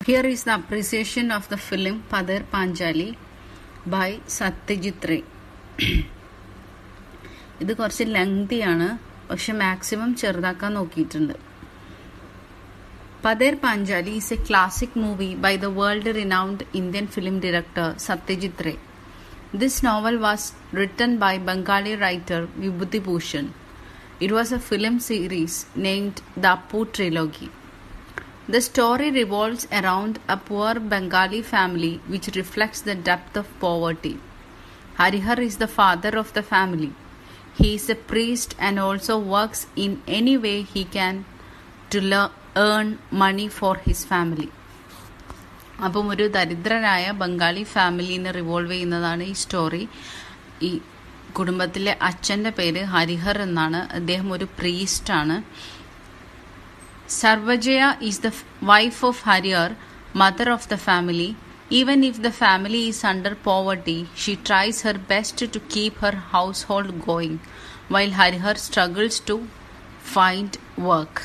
Here is the appreciation of the film Padar Panchali by Satyajit Ray. ഇത് കുറച്ച് ലെങ്തിയാണ്, പക്ഷെ maximum ചെറുതാക്കാൻ നോക്കിയിട്ടുണ്ട്. Padar Panchali is a classic movie by the world-renowned Indian film director Satyajit Ray. This novel was written by Bengali writer Vibhuti Bhushan. It was a film series named the Appu Trilogy. The story revolves around a poor Bengali family which reflects the depth of poverty. Harihar is the father of the family. He is a priest and also works in any way he can to earn money for his family. അപ്പം ഒരു ദരിദ്രരായ Bengali ഫാമിലിന്ന് revolve ചെയ്യുന്നതാണ് ഈ story. ഈ കുടുംബത്തിലെ അച്ഛൻ്റെ പേര് ഹരിഹർ എന്നാണ്. അദ്ദേഹം ഒരു പ്രീസ്റ്റാണ്. Sarvajaya is the wife of Harihar, mother of the family. Even if the family is under poverty, she tries her best to keep her household going, while Harihar struggles to find work.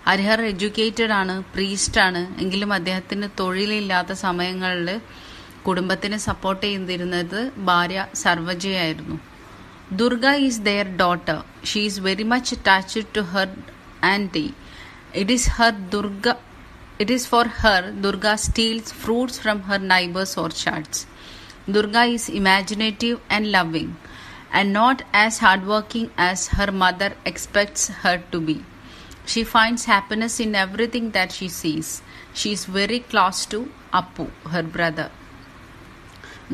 Harihar educated ആണ്, priest ആണ്. എങ്കിലും അദ്ദേഹത്തിന് തൊഴിലില്ലാത്ത സമയങ്ങളിൽ കുടുംബത്തിനെ support ചെയ്തിരുന്നത് ഭാര്യ സർവജയായിരുന്നു. Durga is their daughter. She is very much attached to her aunty. It is for her Durga steals fruits from her neighbors' orchards. Durga is imaginative and loving, and not as hardworking as her mother expects her to be. She finds happiness in everything that she sees. She is very close to Appu, her brother.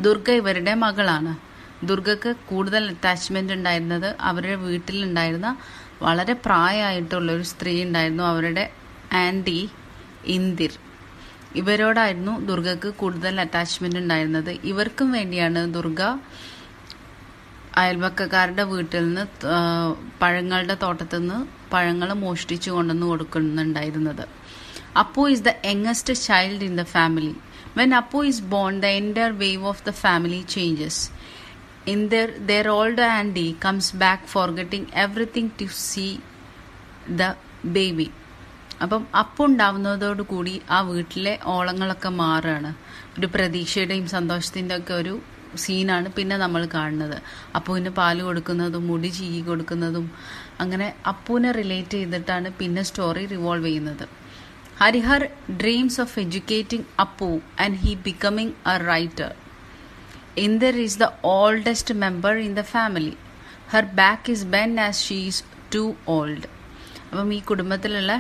Durga ഇവരുടെ മകളാണ്. ദുർഗക്ക് കൂടുതൽ attachment ഉണ്ടായിരുന്നത് അവരുടെ വീട്ടിലുണ്ടായിരുന്ന വളരെ പ്രായമായിട്ടുള്ളൊരു സ്ത്രീ ഉണ്ടായിരുന്നു, അവരുടെ anti ഇന്ദിർ. ഇവരോടായിരുന്നു ദുർഗക്ക് കൂടുതൽ അറ്റാച്ച്മെന്റ് ഉണ്ടായിരുന്നത്. ഇവർക്കും വേണ്ടിയാണ് ദുർഗ അയൽവക്കക്കാരുടെ വീട്ടിൽ നിന്ന് പഴങ്ങളുടെ തോട്ടത്തിൽ നിന്ന് പഴങ്ങൾ മോഷ്ടിച്ചു കൊണ്ടുവന്ന് കൊടുക്കുന്നുണ്ടായിരുന്നത്. Apu is the youngest child in the family. When Apu is born, the entire wave of the family changes. In their older auntie comes back forgetting everything to see the baby. അപ്പം അപ്പുണ്ടാവുന്നതോടു കൂടി ആ വീട്ടിലെ ഓളങ്ങളൊക്കെ മാറുകയാണ്. ഒരു പ്രതീക്ഷയുടെയും സന്തോഷത്തിൻ്റെ ഒക്കെ ഒരു സീനാണ് പിന്നെ നമ്മൾ കാണുന്നത്. അപ്പുവിന് പാല് കൊടുക്കുന്നതും മുടി ചീകി കൊടുക്കുന്നതും അങ്ങനെ അപ്പുവിനെ റിലേറ്റ് ചെയ്തിട്ടാണ് പിന്നെ സ്റ്റോറി റിവോൾവ് ചെയ്യുന്നത്. Harihar dreams of educating Appu and he becoming A writer. Indir is the oldest member in the family. Her back is bent as she is too old. അപ്പം ഈ കുടുംബത്തിലുള്ള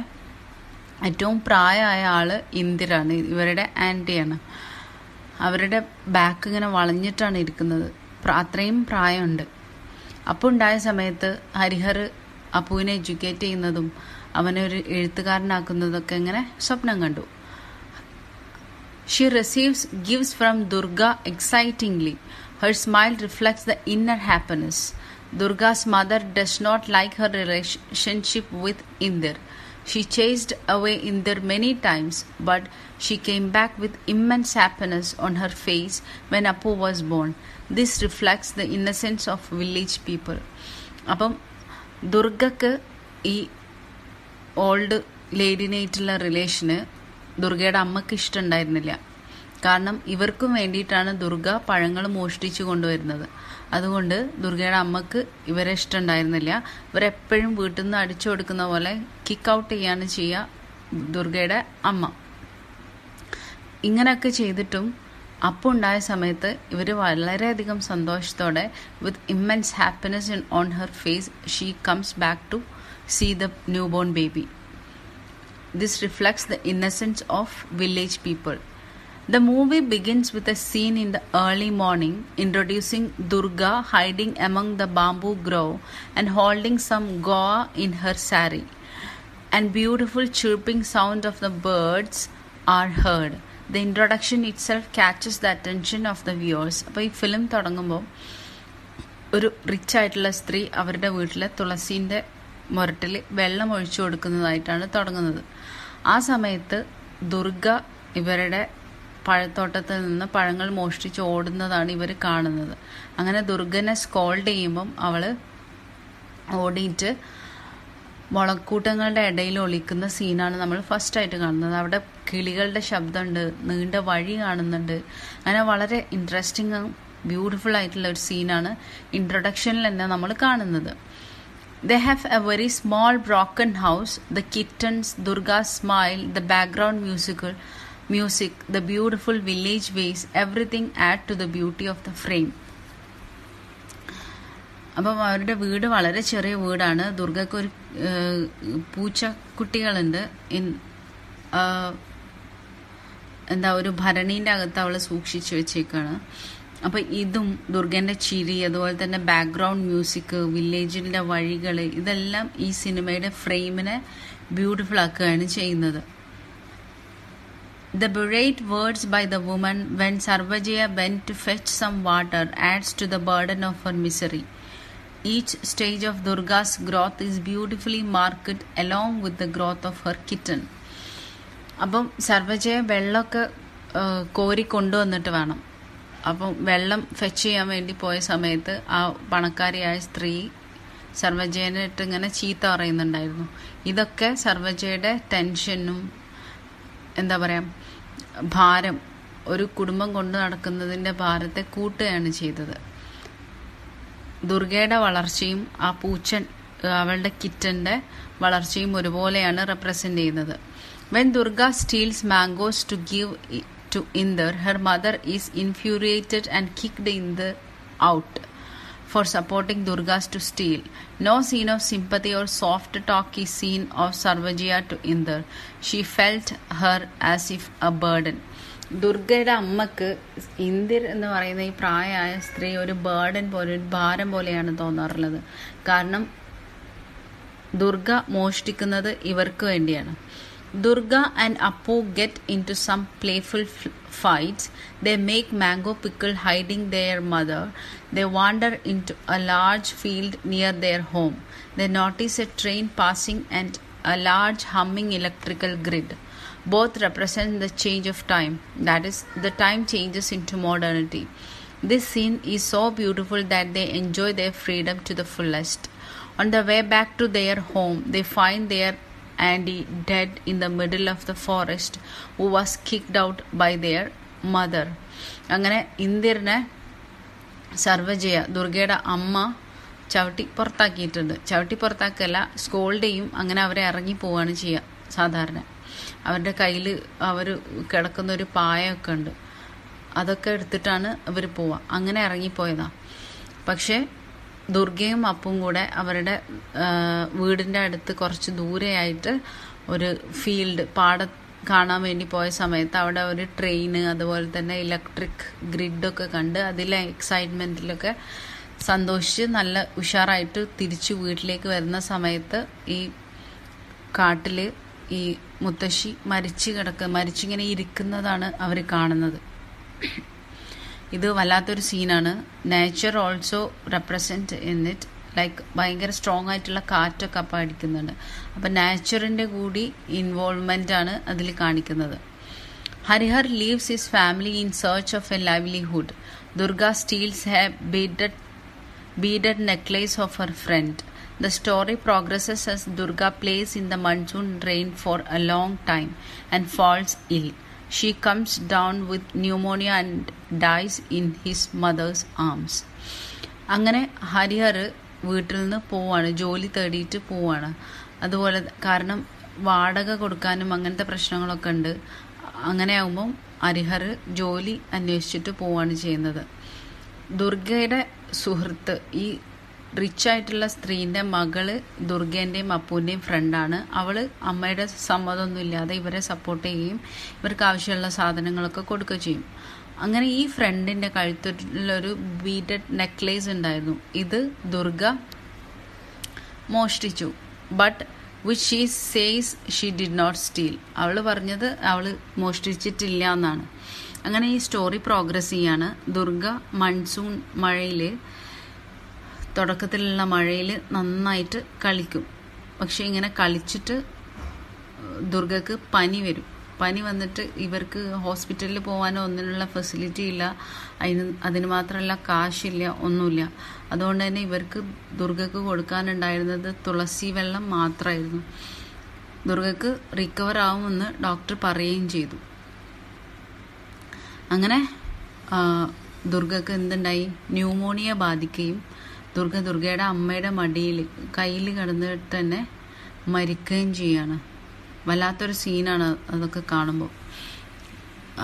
ഏറ്റവും പ്രായമായ ആള് ഇന്ദിരാണ്, ഇവരുടെ ആൻറ്റിയാണ്. അവരുടെ ബാക്ക് ഇങ്ങനെ വളഞ്ഞിട്ടാണ് ഇരിക്കുന്നത്, അത്രയും പ്രായമുണ്ട്. അപ്പോൾ ഉണ്ടായ സമയത്ത് ഹരിഹർ അപ്പുവിനെ എഡ്യൂക്കേറ്റ് ചെയ്യുന്നതും അവനെ ഒരു എഴുത്തുകാരനാക്കുന്നതൊക്കെ ഇങ്ങനെ സ്വപ്നം കണ്ടു. She receives gifts from Durga excitingly. Her smile reflects the inner happiness. Durga's mother does not like her relationship with Indir. She chased away Indir many times, but she came back with immense happiness on her face when Appu was born. This reflects the innocence of village people. അപ്പം ദുർഗക്ക് ഈ old ലേഡിനായിട്ടുള്ള റിലേഷന് ദുർഗയുടെ അമ്മക്ക് ഇഷ്ടമുണ്ടായിരുന്നില്ല. കാരണം ഇവർക്കും വേണ്ടിയിട്ടാണ് ദുർഗ പഴങ്ങൾ മോഷ്ടിച്ചു കൊണ്ടുവരുന്നത്. അതുകൊണ്ട് ദുർഗയുടെ അമ്മക്ക് ഇവരെ ഇഷ്ടമുണ്ടായിരുന്നില്ല. ഇവരെപ്പോഴും വീട്ടിൽ നിന്ന് അടിച്ചു കൊടുക്കുന്ന പോലെ കിക്ക് ഔട്ട് ചെയ്യാണ് ചെയ്യുക ദുർഗയുടെ അമ്മ. ഇങ്ങനെയൊക്കെ ചെയ്തിട്ടും അപ്പം ഉണ്ടായ സമയത്ത് ഇവർ വളരെയധികം സന്തോഷത്തോടെ with immense happiness on her face she comes back to see the new born baby. This reflects the innocence of village people. The movie begins with a scene in the early morning introducing Durga hiding among the bamboo grove and holding some goa in her sari. And beautiful chirping sound of the birds are heard. The introduction itself catches the attention of the viewers. അപ്പോൾ ഈ film തുടങ്ങുമ്പോൾ ഒരു rich ആയിട്ടുള്ള സ്ത്രീ അവരുടെ വീട്ടിലെ തുളസീൻ്റെ മുരട്ടിൽ വെള്ളം ഒഴിച്ചു കൊടുക്കുന്നതായിട്ടാണ് തുടങ്ങുന്നത്. ആ സമയത്ത് ദുർഗ ഇവരുടെ പഴത്തോട്ടത്തിൽ നിന്ന് പഴങ്ങൾ മോഷ്ടിച്ച് ഓടുന്നതാണ് ഇവർ കാണുന്നത്. അങ്ങനെ ദുർഗനെ സ്കോൾഡ് ചെയ്യുമ്പം അവൾ ഓടിയിട്ട് മുളക്കൂട്ടങ്ങളുടെ ഇടയിൽ ഒളിക്കുന്ന സീനാണ് നമ്മൾ ഫസ്റ്റ് ആയിട്ട് കാണുന്നത്. അവിടെ കിളികളുടെ ശബ്ദമുണ്ട്, നീണ്ട വഴി കാണുന്നുണ്ട്. അങ്ങനെ വളരെ ഇൻട്രസ്റ്റിംഗ് ബ്യൂട്ടിഫുൾ ആയിട്ടുള്ള ഒരു സീനാണ് ഇൻട്രൊഡക്ഷനിൽ തന്നെ നമ്മൾ കാണുന്നത്. They have a very small broken house. The kittens, Durga's smile, the background music, the beautiful village ways, everything add to the beauty of the frame. അപ്പം അവരുടെ വീട് വളരെ ചെറിയ വീടാണ്. ദുർഗയ്ക്ക് ഒരു പൂച്ചക്കുട്ടികളുണ്ട്. ഒരു ഭരണീൻ്റെ അകത്ത് അവൾ സൂക്ഷിച്ചു വെച്ചേക്കാണ്. അപ്പം ഇതും ദുർഗന്റെ ചിരി, അതുപോലെ തന്നെ ബാക്ക്ഗ്രൗണ്ട് മ്യൂസിക്, വില്ലേജിന്റെ വഴികൾ, ഇതെല്ലാം ഈ സിനിമയുടെ ഫ്രെയിമിനെ ബ്യൂട്ടിഫുൾ ആക്കുകയാണ് ചെയ്യുന്നത്. The buried words by the woman when Sarvajaya went to fetch some water adds to the burden of her misery. Each stage of Durga's growth is beautifully marked along with the growth of her kitten. അപ്പം സർവജയ വെള്ളമൊക്കെ കോരി കൊണ്ടുവന്നിട്ട് വേണം. അപ്പം വെള്ളം fetch ചെയ്യാൻ വേണ്ടി പോയ സമയത്ത് ആ പണക്കാരിയായ സ്ത്രീ സർവജയനായിട്ട് ഇങ്ങനെ ചീത്ത പറയുന്നുണ്ടായിരുന്നു. ഇതൊക്കെ സർവജയുടെ ടെൻഷനും ഭാരം, ഒരു കുടുംബം കൊണ്ട് നടക്കുന്നതിൻ്റെ ഭാരത്തെ കൂട്ടുകയാണ് ചെയ്തത്. ദുർഗയുടെ വളർച്ചയും ആ പൂച്ചൻ അവളുടെ കിറ്റന്റെ വളർച്ചയും ഒരുപോലെയാണ് റെപ്രസെന്റ് ചെയ്യുന്നത്. When Durga steals mangoes to give to Indra, her mother is infuriated and kicked Indra out for supporting Durga's to steal. No scene of sympathy or soft talk is seen of Sarvajaya to Indra. She felt her as if a burden. ദുർഗയുടെ അമ്മക്ക് ഇന്ദിർ എന്ന് പറയുന്ന ഈ പ്രായമായ സ്ത്രീ ഒരു burden പോലെ, ഒരു ഭാരം പോലെയാണ് തോന്നാറുള്ളത്. കാരണം ദുർഗ മോഷ്ടിക്കുന്നത് ഇവർക്ക് വേണ്ടിയാണ്. Durga and Appu get into some playful fights. They make mango pickle hiding their mother. They wander into a large field near their home. They notice a train passing and a large humming electrical grid. Both represent the change of time. That is, the time changes into modernity. This scene is so beautiful that they enjoy their freedom to the fullest. On the way back to their home, they find their Andy dead in the middle of the forest, who was kicked out by their mother. അങ്ങനെ ഇന്ദിരനെ സർവജയ, ദുർഗയുടെ അമ്മ, ചവിട്ടി പുറത്താക്കിയിട്ടുണ്ട്. ചവിട്ടി പുറത്താക്കല്ല, scold ചെയ്യും. അങ്ങനെ അവരെ ഇറങ്ങി പോവുകയാണ് ചെയ്യുക. സാധാരണ അവരുടെ കയ്യിൽ അവർ കിടക്കുന്നൊരു പായൊക്കെ ഉണ്ട്, അതൊക്കെ എടുത്തിട്ടാണ് അവർ പോവുക. അങ്ങനെ ഇറങ്ങിപ്പോയതാ. പക്ഷേ ദുർഗയും അപ്പും കൂടെ അവരുടെ വീടിൻ്റെ അടുത്ത് കുറച്ച് ദൂരെയായിട്ട് ഒരു ഫീൽഡ്, പാടം കാണാൻ വേണ്ടി പോയ സമയത്ത് അവിടെ ഒരു ട്രെയിന്, അതുപോലെ തന്നെ ഇലക്ട്രിക് ഗ്രിഡൊക്കെ കണ്ട് അതിലെ എക്സൈറ്റ്മെൻറ്റിലൊക്കെ സന്തോഷിച്ച് നല്ല ഉഷാറായിട്ട് തിരിച്ചു വീട്ടിലേക്ക് വരുന്ന സമയത്ത് ഈ കാട്ടിൽ ഈ മുത്തശ്ശി മരിച്ചിങ്ങനെ ഇരിക്കുന്നതാണ് അവർ കാണുന്നത്. ഇത് വല്ലാത്തൊരു സീനാണ്. Nature also represent in it. Like ഭയങ്കര സ്ട്രോങ് ആയിട്ടുള്ള കാറ്റൊക്കെ അപ്പം അടിക്കുന്നുണ്ട്. അപ്പം നേച്ചറിൻ്റെ കൂടി ഇൻവോൾവ്മെൻ്റ് ആണ് അതിൽ കാണിക്കുന്നത്. Harihar leaves his family in search of a livelihood. Durga steals a beaded necklace of her friend. The story progresses as Durga plays in the monsoon rain for a long time and falls ill. She comes down with pneumonia and dies in his mother's arms. അങ്ങനെ ഹരിഹർ വീട്ടിൽ നിന്ന് പോവാണ്, ജോലി തേടിയിട്ട് പോവാണ്. അതുപോലെ കാരണം വാടക കൊടുക്കാനും അങ്ങനത്തെ പ്രശ്നങ്ങളൊക്കെ ഉണ്ട്. അങ്ങനെ ആകുമ്പം ഹരിഹർ ജോലി അന്വേഷിച്ചിട്ട് പോവാണ് ചെയ്യുന്നത്. ദുർഗയുടെ സുഹൃത്ത്, ഈ റിച്ച് ആയിട്ടുള്ള സ്ത്രീൻ്റെ മകള് ദുർഗേൻ്റെയും അപ്പൂൻ്റെയും ഫ്രണ്ടാണ്. അവള് അമ്മയുടെ സമ്മതമൊന്നും ഇല്ലാതെ ഇവരെ സപ്പോർട്ട് ചെയ്യുകയും ഇവർക്ക് ആവശ്യമുള്ള സാധനങ്ങളൊക്കെ കൊടുക്കുകയും ചെയ്യും. അങ്ങനെ ഈ ഫ്രണ്ടിൻ്റെ കഴുത്തിലൊരു ബീഡഡ് നെക്ലേസ് ഉണ്ടായിരുന്നു. ഇത് ദുർഗ മോഷ്ടിച്ചു. But which she says she did not steal. അവൾ പറഞ്ഞത് അവൾ മോഷ്ടിച്ചിട്ടില്ല എന്നാണ്. അങ്ങനെ ഈ സ്റ്റോറി പ്രോഗ്രസ് ചെയ്യാണ്. ദുർഗ മൺസൂൺ മഴയിൽ, തുടക്കത്തിലുള്ള മഴയിൽ നന്നായിട്ട് കളിക്കും. പക്ഷെ ഇങ്ങനെ കളിച്ചിട്ട് ദുർഗക്ക് പനി വരും. പനി വന്നിട്ട് ഇവർക്ക് ഹോസ്പിറ്റലിൽ പോകാനോ ഒന്നിനുള്ള ഫെസിലിറ്റി ഇല്ല, അതിന് മാത്രമല്ല കാശില്ല, ഒന്നുമില്ല. അതുകൊണ്ട് തന്നെ ഇവർക്ക് ദുർഗക്ക് കൊടുക്കാനുണ്ടായിരുന്നത് തുളസി വെള്ളം മാത്രമായിരുന്നു. ദുർഗക്ക് റിക്കവർ ആവുമെന്ന് ഡോക്ടർ പറയുകയും ചെയ്തു. അങ്ങനെ ദുർഗക്ക് എന്തുണ്ടായി, ന്യൂമോണിയ ബാധിക്കുകയും ദുർഗയുടെ അമ്മയുടെ മടിയിൽ കയ്യിൽ കിടന്നിട്ട് തന്നെ മരിക്കുകയും ചെയ്യാണ്. വല്ലാത്തൊരു സീനാണ് അതൊക്കെ കാണുമ്പോൾ.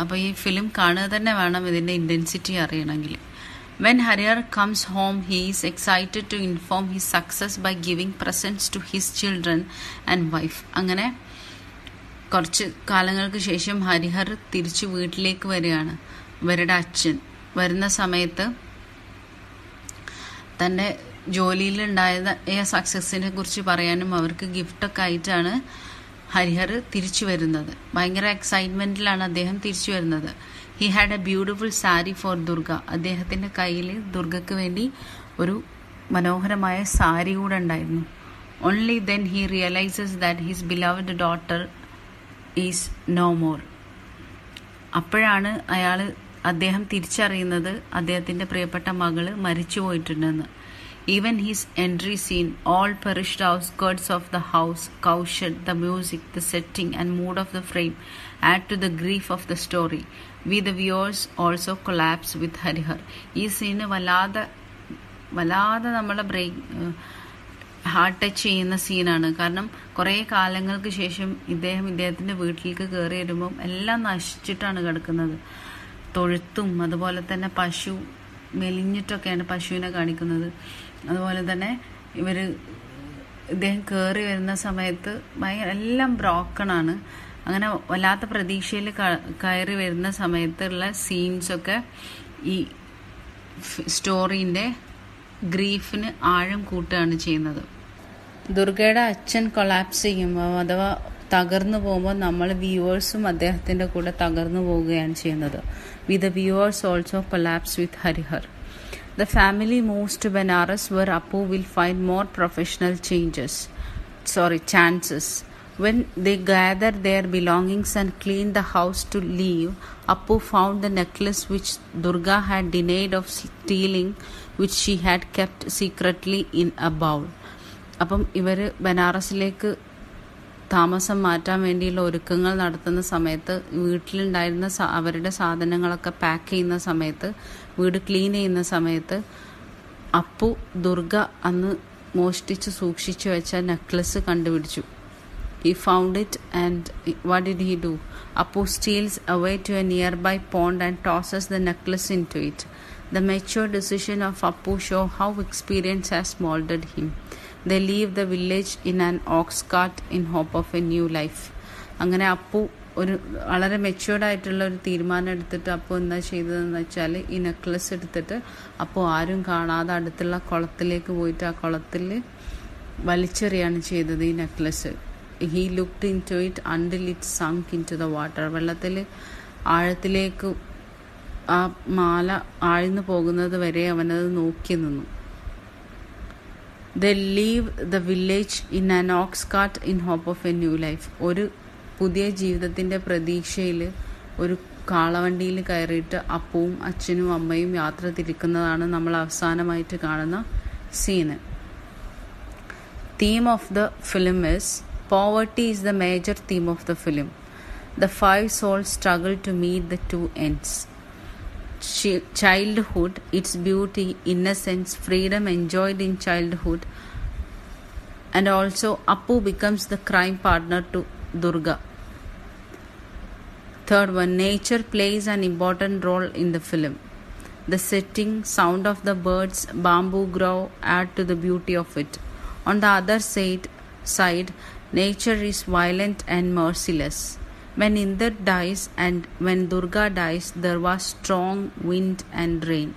അപ്പോൾ ഈ ഫിലിം കാണുക തന്നെ വേണം ഇതിൻ്റെ ഇൻറ്റൻസിറ്റി അറിയണമെങ്കിൽ. When Harihar comes home, he is excited to inform his success by giving presents to his children and wife. അങ്ങനെ കുറച്ച് കാലങ്ങൾക്ക് ശേഷം ഹരിഹർ തിരിച്ചു വീട്ടിലേക്ക് വരികയാണ്. ഇവരുടെ അച്ഛൻ വരുന്ന സമയത്ത് തൻ്റെ ജോലിയിലുണ്ടായ സക്സസിനെ കുറിച്ച് പറയാനും അവർക്ക് ഗിഫ്റ്റൊക്കെ ആയിട്ടാണ് ഹരിഹർ തിരിച്ചു വരുന്നത്. ഭയങ്കര എക്സൈറ്റ്മെൻറ്റിലാണ് അദ്ദേഹം തിരിച്ചു വരുന്നത്. He had a beautiful sari for Durga. അദ്ദേഹത്തിൻ്റെ കയ്യിൽ ദുർഗയ്ക്ക് വേണ്ടി ഒരു മനോഹരമായ സാരി കൂടെ ഉണ്ടായിരുന്നു. Only then he realises that his beloved daughter is no more. അപ്പോഴാണ് അദ്ദേഹം തിരിച്ചറിയുന്നത് അദ്ദേഹത്തിൻ്റെ പ്രിയപ്പെട്ട മകള് മരിച്ചു പോയിട്ടുണ്ടെന്ന്. Even his entry scene, all perished outskirts of the house, cowshed, the music, the setting and mood of the frame add to the grief of the story. We the viewers also collapse with Harihar. ഈ scene വല്ലാതെ നമ്മളെ heart touch ചെയ്യുന്ന സീനാണ്. കാരണം കുറേ കാലങ്ങൾക്ക് ശേഷം ഇദ്ദേഹത്തിൻ്റെ വീട്ടിലേക്ക് കയറി വരുമ്പം എല്ലാം നശിച്ചിട്ടാണ് കിടക്കുന്നത്. തൊഴുത്തും അതുപോലെ തന്നെ പശു മെലിഞ്ഞിട്ടൊക്കെയാണ് പശുവിനെ കാണിക്കുന്നത്. അതുപോലെ തന്നെ ഇദ്ദേഹം കയറി വരുന്ന സമയത്ത് എല്ലാം ബ്രോക്കണാണ്. അങ്ങനെ വല്ലാത്ത പ്രതീക്ഷയിൽ കയറി വരുന്ന സമയത്തുള്ള സീൻസൊക്കെ ഈ സ്റ്റോറീൻ്റെ ഗ്രീഫിന് ആഴം കൂട്ടുകയാണ് ചെയ്യുന്നത്. ദുർഗയുടെ അച്ഛൻ കൊളാപ്സ് ചെയ്യുമ്പോൾ അഥവാ തകർന്നു പോകുമ്പോൾ നമ്മൾ വ്യൂവേഴ്സും അദ്ദേഹത്തിൻ്റെ കൂടെ തകർന്നു പോവുകയാണ് ചെയ്യുന്നത്. We the viewers also collapse with Harihar. The family moves to Benares where Appu will find more professional chances. When they gather their belongings and clean the house to leave, Appu found the necklace which Durga had denied of stealing, which she had kept secretly in a bowl. അപ്പം ഇവർ ബനാറസിലേക്ക് താമസം മാറ്റാൻ വേണ്ടിയുള്ള ഒരുക്കങ്ങൾ നടത്തുന്ന സമയത്ത് വീട്ടിലുണ്ടായിരുന്ന അവരുടെ സാധനങ്ങളൊക്കെ പാക്ക് ചെയ്യുന്ന സമയത്ത്, വീട് ക്ലീൻ ചെയ്യുന്ന സമയത്ത് അപ്പു ദുർഗ അന്ന് മോഷ്ടിച്ച് സൂക്ഷിച്ചു വെച്ച നെക്ലസ് കണ്ടുപിടിച്ചു. He found it and what did he do? Appu steals away to a nearby pond and tosses the necklace into it. The mature decision of Appu show how experience has molded him. They leave the village in an ox cart in hope of a new life. അങ്ങനെ അപ്പു ഒരു വളരെ മെച്യൂർഡായിട്ടുള്ള ഒരു തീരുമാനം എടുത്തിട്ട് അപ്പു എന്താ ചെയ്തതെന്ന് വെച്ചാൽ ഈ നെക്ലസ് എടുത്തിട്ട് അപ്പോൾ ആരും കാണാതെ അടുത്തുള്ള കുളത്തിലേക്ക് പോയിട്ട് ആ കുളത്തിൽ വലിച്ചെറിയാണ് ചെയ്തത് ഈ necklace. He looked into it until it sunk into the water. വെള്ളത്തിൽ ആഴത്തിലേക്ക് ആ മാല ആഴ്ന്നു പോകുന്നത് വരെ അവനത് നോക്കി നിന്നു. They leave the village in an ox cart in hope of a new life. ഒരു പുതിയ ജീവിതത്തിൻ്റെ പ്രതീക്ഷയിൽ ഒരു കാളവണ്ടിയിൽ കയറിയിട്ട് അപ്പവും അച്ഛനും അമ്മയും യാത്ര തിരിക്കുന്നതാണ് നമ്മൾ അവസാനമായിട്ട് കാണുന്ന scene. Theme of the film is poverty is the major theme of the film. The five souls struggle to meet the two ends. Childhood, its beauty, innocence, freedom enjoyed in childhood, and also Appu becomes the crime partner to Durga. Third one, nature plays an important role in the film. The setting, sound of the birds, bamboo grove add to the beauty of it. On the other side, nature is violent and merciless. When Indra dies and when Durga dies, there was strong wind and rain.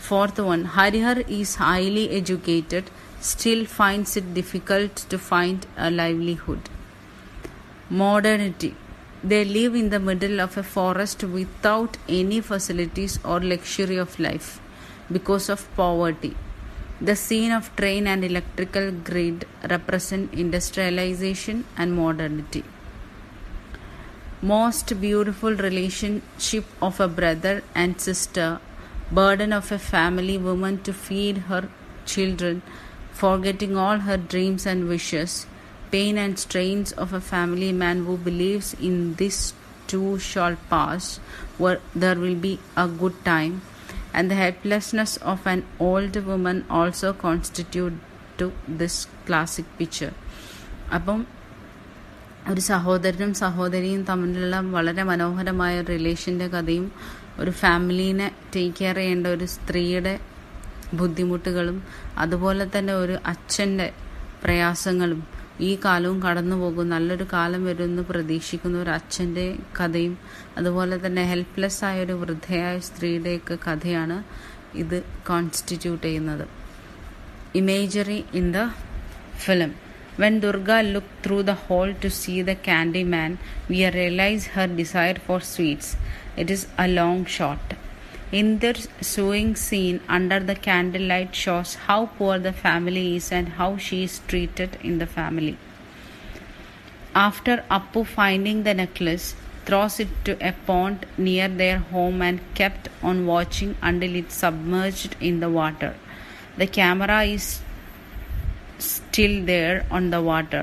Fourth one, Harihar is highly educated, still finds it difficult to find a livelihood. Modernity. They live in the middle of a forest without any facilities or luxury of life because of poverty. The scene of train and electrical grid represent industrialization and modernity. Most beautiful relationship of a brother and sister, burden of a family woman to feed her children, forgetting all her dreams and wishes, pain and strains of a family man who believes in this too shall pass, where there will be a good time, and the helplessness of an old woman also constitute to this classic picture. അപ്പം ഒരു സഹോദരനും സഹോദരിയും തമ്മിലുള്ള വളരെ മനോഹരമായ ഒരു റിലേഷൻ്റെ കഥയും ഒരു ഫാമിലീനെ ടേക്ക് കെയർ ചെയ്യേണ്ട ഒരു സ്ത്രീയുടെ ബുദ്ധിമുട്ടുകളും അതുപോലെ തന്നെ ഒരു അച്ഛൻ്റെ പ്രയാസങ്ങളും ഈ കാലവും കടന്നു പോകും, നല്ലൊരു കാലം വരുമെന്ന് പ്രതീക്ഷിക്കുന്ന ഒരു അച്ഛൻ്റെ കഥയും അതുപോലെ തന്നെ ഹെൽപ്ലെസ് ആയ ഒരു വൃദ്ധയായ സ്ത്രീയുടെയൊക്കെ കഥയാണ് ഇത് കോൺസ്റ്റിറ്റ്യൂട്ട് ചെയ്യുന്നത്. Imagery in the film. When Durga looked through the hole to see the candy man, we realize her desire for sweets. It is a long shot. In the sewing scene under the candlelight shows how poor the family is and how she is treated in the family. After Appu finding the necklace, throws it to a pond near their home and kept on watching until it submerged in the water. The camera is still there on the water,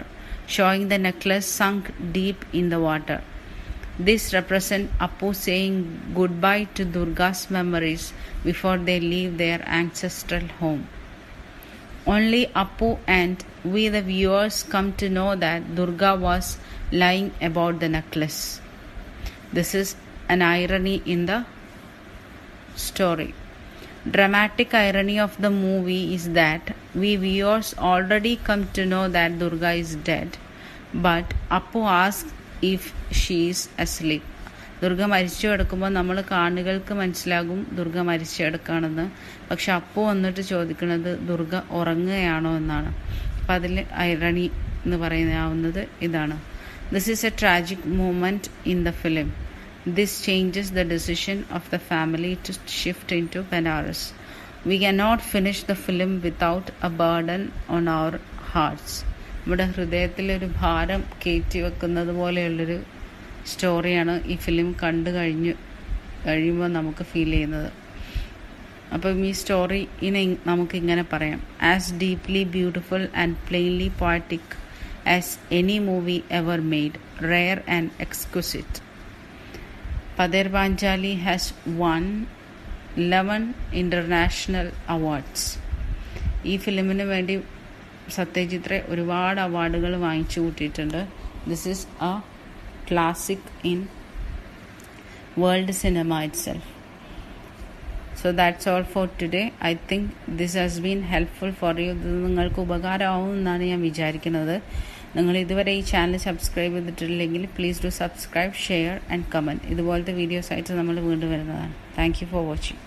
showing the necklace sunk deep in the water. This represents Appu saying goodbye to Durga's memories before they leave their ancestral home. Only Appu and we the viewers come to know that Durga was lying about the necklace. This is an irony in the story. Dramatic irony of the movie is that we viewers already come to know that Durga is dead, but Appu asks if she is asleep. Durga മരിച്ചു കിടക്കുമ്പോൾ നമ്മൾ കാണികൾക്ക് മനസ്സിലാകും ദുർഗ മരിച്ചു കിടക്കുകയാണെന്ന്. പക്ഷെ അപ്പു വന്നിട്ട് ചോദിക്കുന്നത് ദുർഗ ഉറങ്ങുകയാണോ എന്നാണ്. അപ്പം അതിൽ ഐറണി എന്ന് പറയാവുന്നത് ഇതാണ്. This is a tragic moment in the film. This changes the decision of the family to shift into Benares. We cannot finish the film without a burden on our hearts. നമ്മുടെ ഹൃദയത്തിലൊരു ഭാരം കയറ്റി വെക്കുന്നത് പോലെയുള്ളൊരു സ്റ്റോറിയാണ് ഈ film കഴിയുമ്പോൾ നമുക്ക് feel ചെയ്യുന്നത്. അപ്പം ഈ സ്റ്റോറി നമുക്കിങ്ങനെ പറയാം. As deeply beautiful and plainly poetic as any movie ever made, rare and exquisite. Pader Panchali has won 11 international awards. ഈ ഫിലിമിന് വേണ്ടി സത്യജിത് റേ ഒരുപാട് അവാർഡുകൾ വാങ്ങിച്ചു കൂട്ടിയിട്ടുണ്ട്. This is A classic in world cinema itself. So that's all for today. I think this has been helpful for you. ഇത് നിങ്ങൾക്ക് ഉപകാരമാവും എന്നാണ് ഞാൻ വിചാരിക്കുന്നത്. നിങ്ങൾ ഇതുവരെ ഈ ചാനൽ സബ്സ്ക്രൈബ് ചെയ്തിട്ടില്ലെങ്കിൽ please do subscribe, share and comment. ഇതുപോലത്തെ വീഡിയോസ് ആയിട്ട് നമ്മൾ വീണ്ടും വരുന്നതാണ്. Thank you for watching.